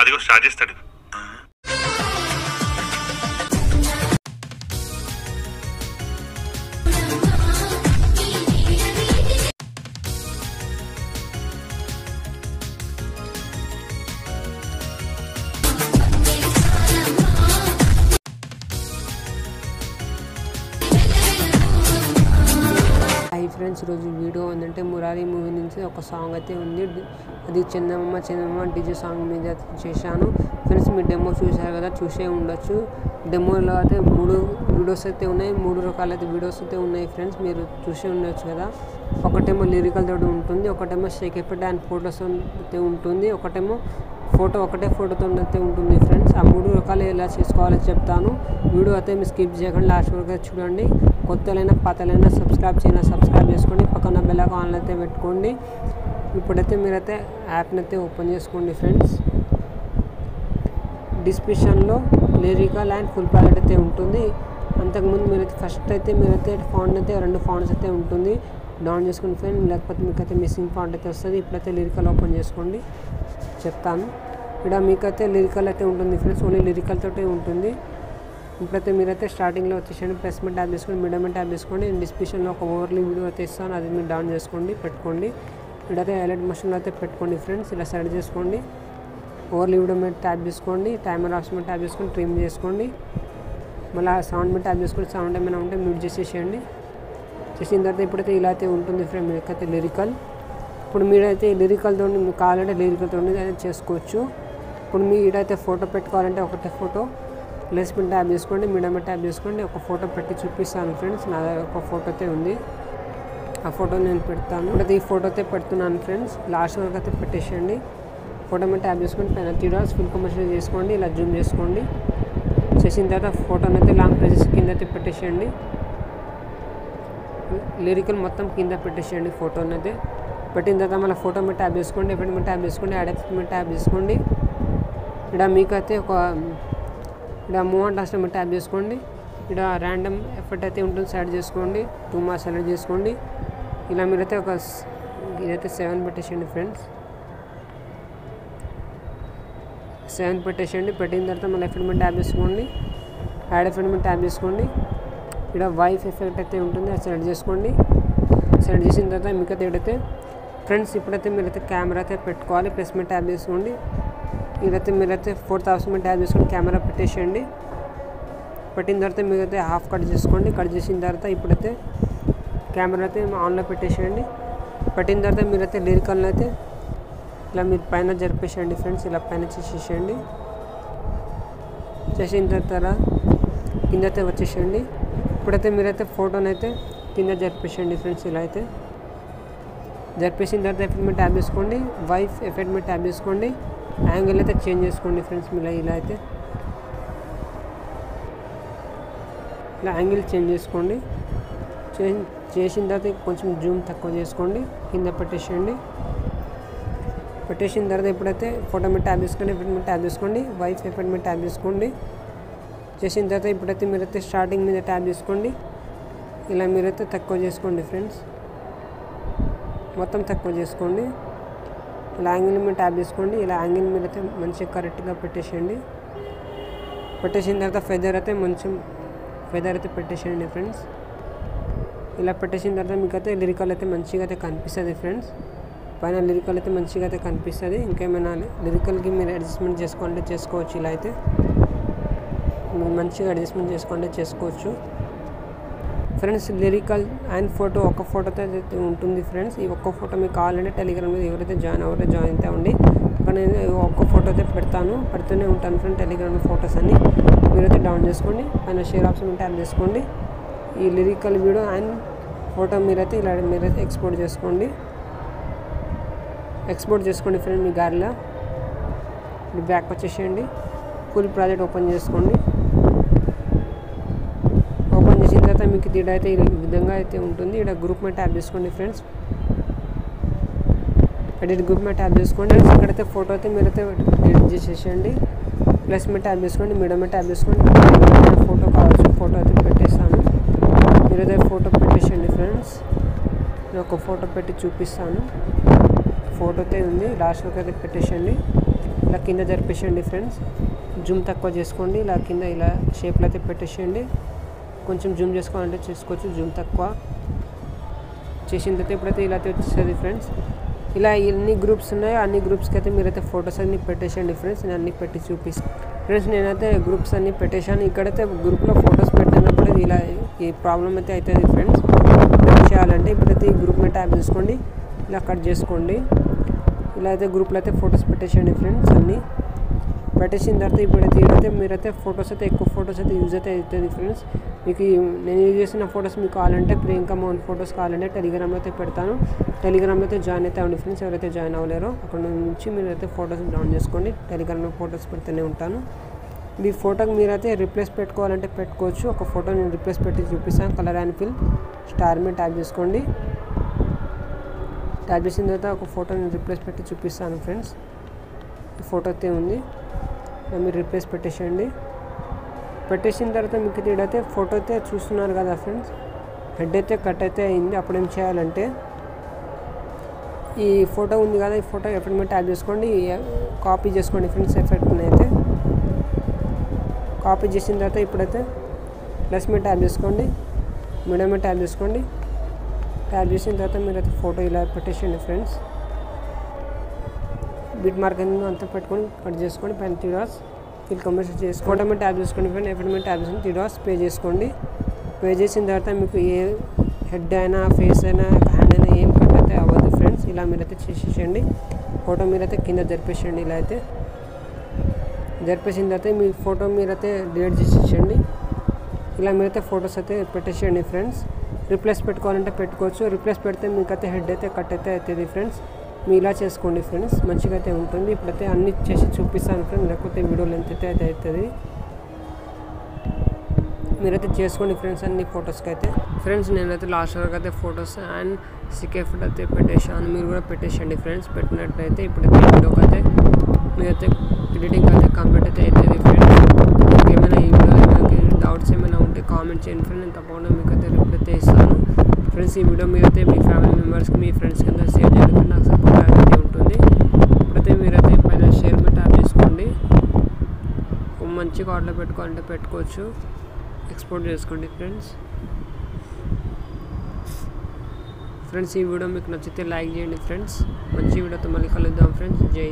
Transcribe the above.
అదిగో స్టార్ట్ చేస్తాడు. Hi friends, ఈరోజు వీడియో ఏంటంటే మురారి మూవీ నుంచి ఒక సాంగ్ అయితే ఉంది. అది చందమామ డీజే సాంగ్ మీద చేశాను ఫ్రెండ్స్. మీరు డెమో చూశారు కదా, చూసే ఉండొచ్చు. డెమోలో అయితే 3 వీడియోస్ అయితే ఉన్నాయి, 3 రకాలైతే వీడియోస్ అయితే ఉన్నాయి ఫ్రెండ్స్. మీరు చూసే ఉండొచ్చు కదా. ఒకటేమో లిరికల్ తోటి ఉంటుంది, ఒకటేమో షేక్ ఎఫెక్ట్ అండ్ ఫొటోస్ అయితే ఉంటుంది, ఒకటేమో ఒకటే ఫోటోతో అయితే ఉంటుంది ఫ్రెండ్స్. ఆ 3 రకాలు ఎలా చేసుకోవాలో చెప్తాను. వీడియో అయితే మీరు స్కిప్ చేయకుండా లాస్ట్ వరకు అయితే చూడండి. కొత్తలైనా పాతలైనా సబ్స్క్రైబ్ చేసుకోండి, పక్కన బెల్ ఐకాన్ అయితే పెట్టుకోండి. ఇప్పుడైతే మీరైతే యాప్ని అయితే ఓపెన్ చేసుకోండి ఫ్రెండ్స్. డిస్క్రిప్షన్లో లిరికల్ అండ్ ఫుల్ ప్యాలెట్ అయితే ఉంటుంది. అంతకుముందు మీరైతే ఫస్ట్ అయితే మీరైతే ఫాంట్ అయితే 2 ఫాంట్స్ అయితే ఉంటుంది, డౌన్ చేసుకోండి ఫ్రెండ్. లేకపోతే మీకైతే మిస్సింగ్ ఫాంట్ అయితే వస్తుంది. ఇప్పుడైతే లిరికల్ ఓపెన్ చేసుకోండి, చెప్తాను. ఇక్కడ మీకైతే లిరికల్ అయితే ఉంటుంది ఫ్రెండ్స్, ఓన్లీ లిరికల్ తోటే ఉంటుంది. ఇప్పుడైతే మీరైతే స్టార్టింగ్లో వచ్చేసండి ప్లేస్మెంట్ ట్యాబ్ చేసుకోండి, మీడియం ట్యాబ్ చేసుకోండి. నేను డిస్క్రిప్షన్లో ఒక ఓవర్లీ వీడియో అయితే ఇస్తాను, అది మీరు డౌన్ చేసుకోండి, పెట్టుకోండి. ఇక్కడైతే హైలైట్ మోషన్లో అయితే పెట్టుకోండి ఫ్రెండ్స్. ఇలా సెలెక్ట్ చేసుకోండి, ఓవర్లీ వీడియో మీద ట్యాబ్ చేసుకోండి, టైమర్ ఆప్షన్ మీద ట్యాబ్ చేసుకొని ట్రిమ్ చేసుకోండి. మళ్ళీ సౌండ్ మీద ట్యాబ్ చేసుకొని సౌండ్ ఏమైనా ఉంటే మ్యూట్ చేసేసేయండి. చేసిన తర్వాత ఇప్పుడైతే ఇలా అయితే ఉంటుంది ఫ్రెండ్ మీకైతే లిరికల్. ఇప్పుడు మీరైతే లిరికల్తో మీకు కావాలంటే లిరికల్తో అయితే చేసుకోవచ్చు. ఇప్పుడు మీ ఇడైతే ఫోటో పెట్టుకోవాలంటే ఒకటే ఫోటో ప్లేస్మెంట్ ట్యాబ్ చేసుకోండి, మీడియం ట్యాబ్ చేసుకోండి. ఒక ఫోటో పెట్టి చూపిస్తాను ఫ్రెండ్స్. నా దగ్గర ఒక ఫోటో అయితే ఉంది, ఆ ఫోటో నేను పెడతాను. ఇప్పుడైతే ఈ ఫోటో అయితే పెడుతున్నాను ఫ్రెండ్స్. లాస్ట్ వరకు అయితే పెట్టేసేయండి. ఫోటో మీద ట్యాబ్ చేసుకొని పైన 3 డాట్స్ ఫుల్ కమర్షియల్ చేసుకోండి, ఇలా జూమ్ చేసుకోండి. చేసిన తర్వాత ఫోటోని అయితే లాంగ్ ప్రెజెస్ కింద అయితే పెట్టేసేయండి. లిరికల్ మొత్తం కింద పెట్టేసేయండి ఫోటోని అయితే. పెట్టిన తర్వాత మళ్ళీ ఫోటో మీద ట్యాబ్ చేసుకోండి, ఎఫెక్ట్ మీద ట్యాబ్ చేసుకోండి, యాడ్ ఎఫెక్ట్ మీద ట్యాబ్ చేసుకోండి. ఇక్కడ మీకైతే ఇక్కడ మూవ్ అండ్ లాస్ట్ మీద ట్యాబ్ చేసుకోండి. ఇక్కడ ర్యాండమ్ ఎఫెక్ట్ అయితే ఉంటుంది, సెలెక్ట్ చేసుకోండి, 2 మార్క్స్ సెలెక్ట్ చేసుకోండి. ఇలా మీరైతే ఇదైతే 7 పెట్టేసేయండి ఫ్రెండ్స్. 7 పెట్టేసేయండి. పెట్టిన తర్వాత మళ్ళీ ఎఫెక్ట్ మీద ట్యాబ్ చేసుకోండి, యాడ్ ఎఫెక్ట్ మీద ట్యాబ్ చేసుకోండి. ఇక్కడ వైఫ్ ఎఫెక్ట్ అయితే ఉంటుంది, అది సెలెక్ట్ చేసుకోండి. సెలెక్ట్ చేసిన తర్వాత మీకైతే ఇక్కడైతే ఫ్రెండ్స్ ఇప్పుడైతే మీరైతే కెమెరా అయితే పెట్టుకోవాలి. ప్లస్ మీద ట్యాబ్ చేసుకోండి. ఇదైతే మీరైతే 4th ఆప్షన్ మీద ట్యాబ్ చేసుకొని కెమెరా పెట్టేసేయండి. పెట్టిన తర్వాత మీరైతే హాఫ్ కట్ చేసుకోండి. కట్ చేసిన తర్వాత ఇప్పుడైతే కెమెరా అయితే ఆన్లో పెట్టేసేయండి. పెట్టిన తర్వాత మీరైతే లిరికల్లో అయితే ఇలా మీరు పైన జరిపేసేయండి ఫ్రెండ్స్. ఇలా పైన చేసేసేయండి. చేసిన తర్వాత కింద అయితే వచ్చేసేయండి. ఇప్పుడైతే మీరైతే ఫోటోని అయితే కింద జరిపేసేయండి ఫ్రెండ్స్. ఇలా అయితే జరిపేసిన తర్వాత ఎఫెక్ట్ మీద ట్యాబ్ చేసుకోండి, వైఫ్ ఎఫెక్ట్ మీద ట్యాబ్ చేసుకోండి, యాంగిల్ అయితే చేంజ్ చేసుకోండి ఫ్రెండ్స్. ఇలా అయితే ఇలా యాంగిల్ చేంజ్ చేసుకోండి. చేసిన తర్వాత కొంచెం జూమ్ తక్కువ చేసుకోండి, కింద పెట్టేసేయండి. పెట్టేసిన తర్వాత ఇప్పుడైతే ఫోటో మీద ట్యాబ్ చేసుకోండి, ఎఫెక్ట్ మీద ట్యాబ్ చేసుకోండి, వైఫ్ ఎఫెక్ట్ మీద ట్యాబ్ చేసుకోండి. చేసిన తర్వాత ఇప్పుడైతే మీరైతే స్టార్టింగ్ మీద ట్యాబ్ చేసుకోండి. ఇలా మీరైతే తక్కువ చేసుకోండి ఫ్రెండ్స్, మొత్తం తక్కువ చేసుకోండి. ఇలా యాంగిల్ మీద ట్యాబ్ చేసుకోండి. ఇలా యాంగిల్ మీద అయితే మంచిగా కరెక్ట్గా పెట్టేసేయండి. పెట్టేసిన తర్వాత ఫెదర్ అయితే పెట్టేసేయండి ఫ్రెండ్స్. ఇలా పెట్టేసిన తర్వాత మీకైతే లిరికల్ అయితే మంచిగా అయితే కనిపిస్తుంది ఫ్రెండ్స్. పైన లిరికల్ అయితే మంచిగా అయితే కనిపిస్తుంది. ఇంకేమైనా లిరికల్కి మీరు అడ్జస్ట్మెంట్ చేసుకోవాలంటే చేసుకోవచ్చు. ఇలా అయితే మీరు మంచిగా అడ్జస్ట్మెంట్ చేసుకోవచ్చు ఫ్రెండ్స్. లిరికల్ అండ్ ఫోటో ఒక ఫోటోతో అయితే ఉంటుంది ఫ్రెండ్స్. ఈ ఒక్క ఫోటో మీకు కావాలంటే టెలిగ్రామ్ మీద ఎవరైతే జాయిన్ అయితే ఉండి అక్కడ నేను ఒక్క ఫోటో అయితే పెడుతూనే ఉంటాను ఫ్రెండ్. టెలిగ్రామ్ ఫొటోస్ అన్ని మీరైతే డౌన్ చేసుకోండి, పైన షేర్ ఆప్షన్ ట్యాప్ చేసుకోండి. ఈ లిరికల్ వీడియో అండ్ ఫోటో మీరైతే ఎక్స్పోర్ట్ చేసుకోండి ఫ్రెండ్. మీ గారిలో బ్యాక్ వచ్చేసేయండి. ఫుల్ ప్రాజెక్ట్ ఓపెన్ చేసుకోండి. ఓపెన్ చేసిన తర్వాత మీకు ఇది అయితే ఈ విధంగా అయితే ఉంటుంది. ఇక్కడ గ్రూప్ మీద ట్యాప్ చేసుకోండి ఫ్రెండ్స్. ఎడిట్ గ్రూప్ మీద ట్యాప్ చేసుకోండి. ఇక్కడైతే ఫోటో అయితే మీరైతే ఎడిట్ చేసేసేయండి. ప్లస్ మీద ట్యాప్ చేసుకోండి, మీడియం మీద ట్యాప్ చేసుకోండి. ఫోటో కావచ్చు, ఫోటో అయితే పెట్టేస్తాను. మీరైతే ఫోటో పెట్టేసేయండి ఫ్రెండ్స్. నేను ఒక ఫోటో పెట్టి చూపిస్తాను. ఫోటో అయితే ఉంది, లాస్ట్ వరకు అయితే పెట్టేసేయండి. ఇలా కింద జరిపేసేయండి ఫ్రెండ్స్. జూమ్ తక్కువ చేసుకోండి. ఇలా కింద ఇలా షేప్లో అయితే పెట్టేసేయండి. కొంచెం జూమ్ చేసుకోవాలంటే చేసుకోవచ్చు, జూమ్ తక్కువ చేసిన తర్వాత ఇప్పుడైతే ఇలా అయితే వచ్చేస్తుంది ఫ్రెండ్స్. ఇలా ఎన్ని గ్రూప్స్ ఉన్నాయో అన్ని గ్రూప్స్కి అయితే మీరైతే ఫొటోస్ అన్ని పెట్టేసేయండి ఫ్రెండ్స్. నేను అన్ని పెట్టి చూపిస్తాను ఫ్రెండ్స్. నేనైతే గ్రూప్స్ అన్ని పెట్టేశాను. ఇక్కడైతే గ్రూప్లో ఫొటోస్ పెట్టినప్పుడు ఇలా ఈ ప్రాబ్లం అయితే అవుతుంది ఫ్రెండ్స్. చేయాలంటే ఇప్పుడైతే ఈ గ్రూప్ మీద ట్యాప్ చేసుకోండి, ఇలా కట్ చేసుకోండి. ఇలా అయితే గ్రూప్లో అయితే ఫొటోస్ పెట్టేసేయండి ఫ్రెండ్స్. అన్నీ పెట్టేసిన తర్వాత ఇప్పుడైతే మీరైతే ఫొటోస్ అయితే ఎక్కువ ఫొటోస్ అయితే యూజ్ అయితే అవుతుంది ఫ్రెండ్స్. మీకు నేను యూజ్ చేసిన ఫొటోస్ మీకు కావాలంటే ప్రియాంక మోహన్ ఫొటోస్ కావాలంటే టెలిగ్రామ్లో అయితే పెడతాను. టెలిగ్రామ్లో అయితే జాయిన్ అయితే అవ్వండి ఫ్రెండ్స్. ఎవరైతే జాయిన్ అవ్వలేరో అక్కడ నుంచి మీరైతే ఫొటోస్ డౌన్ చేసుకోండి. టెలిగ్రామ్లో ఫొటోస్ పెడుతూనే ఉంటాను. ఈ ఫోటోకి మీరైతే రిప్లేస్ పెట్టుకోవాలంటే పెట్టుకోవచ్చు. ఒక ఫోటో నేను రిప్లేస్ పెట్టి చూపిస్తాను. కలర్ అండ్ ఫిల్ స్టార్ మీద ట్యాప్ చేసుకోండి. ట్యాప్ చేసిన తర్వాత ఒక ఫోటో నేను రిప్లేస్ పెట్టి చూపిస్తాను ఫ్రెండ్స్. ఈ ఫోటో అయితే ఉంది, మీరు రిప్లేస్ పెట్టేసేయండి. పెట్టేసిన తర్వాత మీకు ఇక్కడైతే ఫోటో అయితే చూస్తున్నారు కదా ఫ్రెండ్స్, హెడ్ అయితే కట్ అయితే అయింది. అప్పుడు ఏం చేయాలంటే ఈ ఫోటో ఉంది కదా, ఈ ఫోటో ఎఫెక్ట్ మీద ట్యాప్ చేసుకోండి, కాపీ చేసుకోండి ఫ్రెండ్స్. ఎఫెక్ట్ని అయితే కాపీ చేసిన తర్వాత ఇప్పుడైతే ప్లస్ మీద ట్యాప్ చేసుకోండి, మీడియం మీద ట్యాప్ చేసుకోండి. ట్యాప్ చేసిన తర్వాత మీరైతే ఫోటో ఇలా పెట్టేసేయండి ఫ్రెండ్స్. బిట్ మార్కింగ్ అంతా పెట్టుకొని కట్ చేసుకోండి. పైన 3 డాట్స్ ఫిల్ కంప్లీట్ చేసుకోండి. ఫోటో మీద ట్యాప్ చేసుకోండి ఫ్రెండ్. ఎఫెక్ట్ మీద ట్యాప్ చేసుకొని 3 డాట్స్ పే చేసుకోండి. పే చేసిన తర్వాత మీకు ఏ హెడ్ అయినా ఫేస్ అయినా హ్యాండ్ అయినా ఏం కట్ అయితే అవ్వదు ఫ్రెండ్స్. ఇలా మీరైతే చేసేసేయండి. ఫోటో మీరైతే కింద జరిపేసేయండి. ఇలా అయితే జరిపేసిన తర్వాత మీ ఫోటో మీరైతే డిలీట్ చేసేసేయండి. ఇలా మీరైతే ఫొటోస్ అయితే పెట్టేసేయండి ఫ్రెండ్స్. రిప్లేస్ పెట్టుకోవాలంటే పెట్టుకోవచ్చు. రిప్లేస్ పెడితే మీకైతే హెడ్ అయితే కట్ అయితే అవుతుంది ఫ్రెండ్స్. మీరు ఇలా చేసుకోండి ఫ్రెండ్స్, మంచిగా అయితే ఉంటుంది. ఇప్పుడైతే అన్ని చేసి చూపిస్తాను ఫ్రెండ్స్, లేకపోతే వీడియో లెంత్ అయితే అవుతుంది. మీరైతే చేసుకోండి ఫ్రెండ్స్ అన్ని ఫొటోస్కి అయితే. ఫ్రెండ్స్ నేనైతే లాస్ట్ వరకు అయితే ఫొటోస్ అండ్ సికేఫ్ట్ అయితే పెట్టేసాను. మీరు కూడా పెట్టేసండి ఫ్రెండ్స్. పెట్టినట్లయితే ఇప్పుడైతే వీడియోకి అయితే మీరైతే ఎడిటింగ్ అయితే కంప్లీట్ అయితే అవుతుంది ఫ్రెండ్స్. ఏమైనా ఈ వీడియో డౌట్స్ ఏమైనా ఉంటే కామెంట్ చేయండి ఫ్రెండ్స్. నేను తప్పకుండా మీకు అయితే రిప్లై అయితే ఇస్తాను ఫ్రెండ్స్. ఈ వీడియో మీరైతే మీ ఫ్యామిలీ మెంబర్స్కి మీ ఫ్రెండ్స్కి అయితే షేర్ చేయండి. నాకు సపోర్ట్ అయితే ఉంటుంది. ఇప్పుడైతే మీరైతే పైన షేర్ మీద ట్యాప్ చేసుకోండి. మంచి కార్డులో పెట్టుకోవాలంటే పెట్టుకోవచ్చు. ఎక్స్పోర్ట్ చేసుకోండి ఫ్రెండ్స్. ఈ వీడియో మీకు నచ్చితే లైక్ చేయండి ఫ్రెండ్స్. మంచి వీడియోతో మళ్ళీ కలుద్దాం ఫ్రెండ్స్. జై